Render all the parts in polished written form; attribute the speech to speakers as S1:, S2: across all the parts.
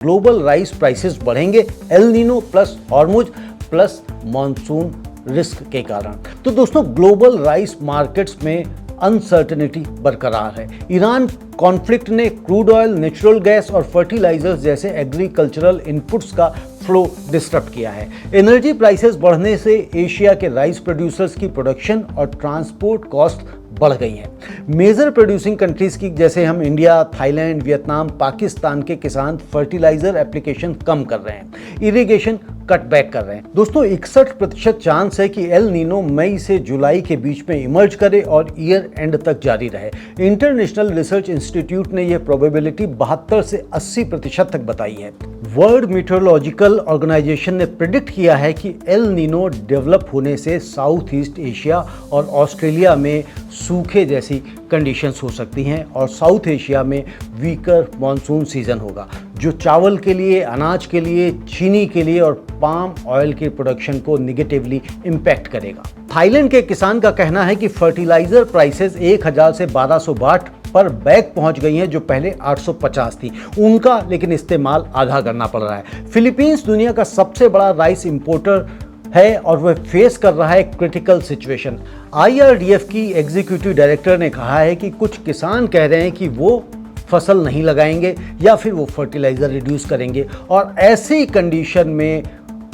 S1: Global rice prices बढ़ेंगे El Nino plus Hormuz plus monsoon risk के कारण। तो दोस्तों, ग्लोबल राइस मार्केट्स में अनसर्टेनिटी बरकरार है। ईरान कॉन्फ्लिक्ट ने क्रूड ऑयल, नेचुरल गैस और फर्टिलाइजर्स जैसे एग्रीकल्चरल इनपुट्स का फ्लो डिस्टर्ब किया है। एनर्जी प्राइसेस बढ़ने से एशिया के राइस प्रोड्यूसर्स की प्रोडक्शन और ट्रांसपोर्ट कॉस्ट बढ़ गई हैं। मेजर प्रोड्यूसिंग कंट्रीज की जैसे हम इंडिया, थाईलैंड, वियतनाम, पाकिस्तान के किसान फर्टिलाइजर एप्लीकेशन कम कर रहे हैं, इरिगेशन कट बैक कर रहे हैं। दोस्तों, 61% चांस है कि एल नीनो मई से जुलाई के बीच में इमर्ज करे और ईयर एंड तक जारी रहे। इंटरनेशनल रिसर्च इंस्टीट्यूट ने यह प्रोबेबिलिटी 72 से 80% तक बताई है। वर्ल्ड मीटरोलॉजिकल ऑर्गेनाइजेशन ने प्रिडिक्ट किया है कि एल नीनो डेवलप होने से साउथ ईस्ट एशिया और ऑस्ट्रेलिया में सूखे जैसी कंडीशंस हो सकती हैं और साउथ एशिया में वीकर मॉनसून सीजन होगा, जो चावल के लिए, अनाज के लिए, चीनी के लिए और पाम ऑयल की प्रोडक्शन को निगेटिवली इम्पैक्ट करेगा। थाईलैंड के किसान का कहना है कि फर्टिलाइजर प्राइसेस 1000 से 1200 बाट पर बैग पहुंच गई हैं, जो पहले 850 थी उनका, लेकिन इस्तेमाल आधा करना पड़ रहा है। फिलीपींस दुनिया का सबसे बड़ा राइस इंपोर्टर है और वह फेस कर रहा है क्रिटिकल सिचुएशन। IRDF की एग्जीक्यूटिव डायरेक्टर ने कहा है कि कुछ किसान कह रहे हैं कि वो फसल नहीं लगाएंगे या फिर वो फर्टिलाइजर रिड्यूस करेंगे और ऐसी कंडीशन में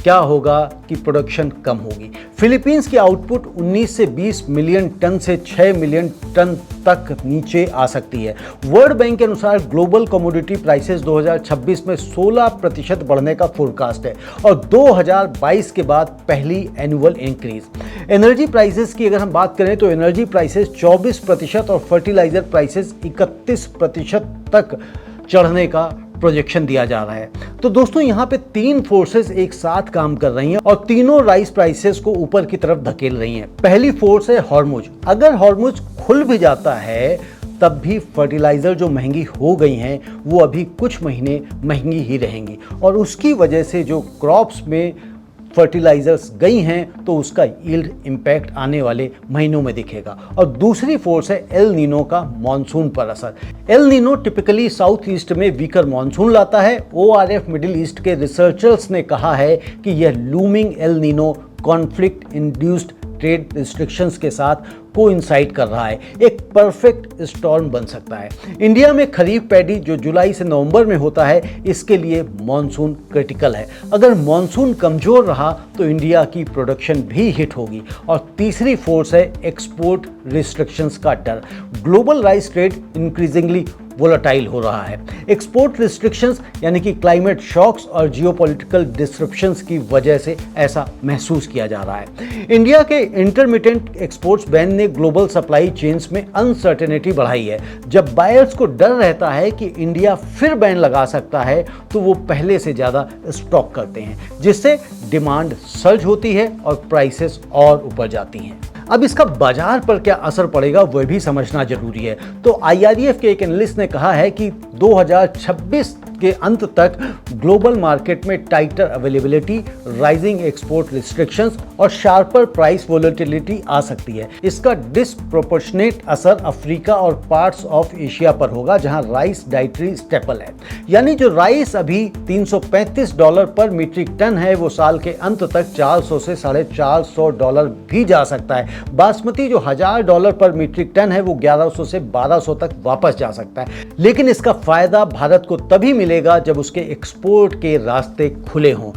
S1: क्या होगा कि प्रोडक्शन कम होगी। फिलीपींस की आउटपुट 19 से 20 मिलियन टन से 6 मिलियन टन तक नीचे आ सकती है। वर्ल्ड बैंक के अनुसार ग्लोबल कमोडिटी प्राइसेस 2026 में 16% बढ़ने का फोरकास्ट है और 2022 के बाद पहली एनुअल इंक्रीज। एनर्जी प्राइसेस की अगर हम बात करें तो एनर्जी प्राइसेस 24% और फर्टिलाइजर प्राइसेस 31% तक चढ़ने का प्रोजेक्शन दिया जा रहा है। तो दोस्तों, यहाँ पे 3 फोर्सेस एक साथ काम कर रही हैं और तीनों राइस प्राइसेस को ऊपर की तरफ धकेल रही हैं। पहली फोर्स है हॉर्मुज। अगर हॉर्मुज खुल भी जाता है तब भी फर्टिलाइजर जो महंगी हो गई हैं वो अभी कुछ महीने महंगी ही रहेंगी और उसकी वजह से जो क्रॉप्स में फर्टिलाइजर्स गई हैं तो उसका यील्ड इम्पैक्ट आने वाले महीनों में दिखेगा। और दूसरी फोर्स है एल नीनो का मॉनसून पर असर। El Nino typically south east में वीकर मॉनसून लाता है। ORF मिडिल ईस्ट के रिसर्चर्स ने कहा है कि यह looming El Nino conflict induced trade restrictions के साथ कोइंसाइड कर रहा है, एक परफेक्ट स्टॉर्म बन सकता है। इंडिया में खरीफ पैडी जो जुलाई से नवंबर में होता है, इसके लिए मॉनसून क्रिटिकल है। अगर मॉनसून कमजोर रहा तो इंडिया की प्रोडक्शन भी हिट होगी। और तीसरी फोर्स है एक्सपोर्ट रिस्ट्रिक्शंस का डर। Global rice trade increasingly volatile हो रहा है। एक्सपोर्ट रिस्ट्रिक्शंस यानी कि क्लाइमेट शॉक्स और जियोपॉलिटिकल डिसरप्शंस की वजह से ऐसा महसूस किया जा रहा है। इंडिया के इंटरमिटेंट एक्सपोर्ट्स बैन ने ग्लोबल सप्लाई चेन्स में अनसर्टेनिटी बढ़ाई है। जब बायर्स को डर रहता है कि इंडिया फिर बैन लगा सकता है तो वो पहले से ज़्यादा स्टॉक करते हैं, जिससे डिमांड सर्ज होती है और प्राइसेस और ऊपर जाती हैं। अब इसका बाजार पर क्या असर पड़ेगा वह भी समझना जरूरी है। तो IRDF के एक एनालिस्ट ने कहा है कि 2026 के अंत तक ग्लोबल मार्केट में टाइटर अवेलेबिलिटी, राइजिंग एक्सपोर्ट रिस्ट्रिक्शंस और शार्पर प्राइस वोलेटिलिटी आ सकती है। इसका डिस्प्रोपोर्शनेट असर अफ्रीका और पार्ट्स ऑफ एशिया पर होगा जहां राइस डाइटरी स्टेपल है। यानी जो राइस अभी $335 पर मीट्रिक टन है वो साल के अंत तक 400 से $450 भी जा सकता है। बासमती जो $1000 पर मीट्रिक टन है वो 1100 से 1200 तक वापस जा सकता है। लेकिन इसका फायदा भारत को तभी मिलेगा जब उसके एक्सपोर्ट के रास्ते खुले हों।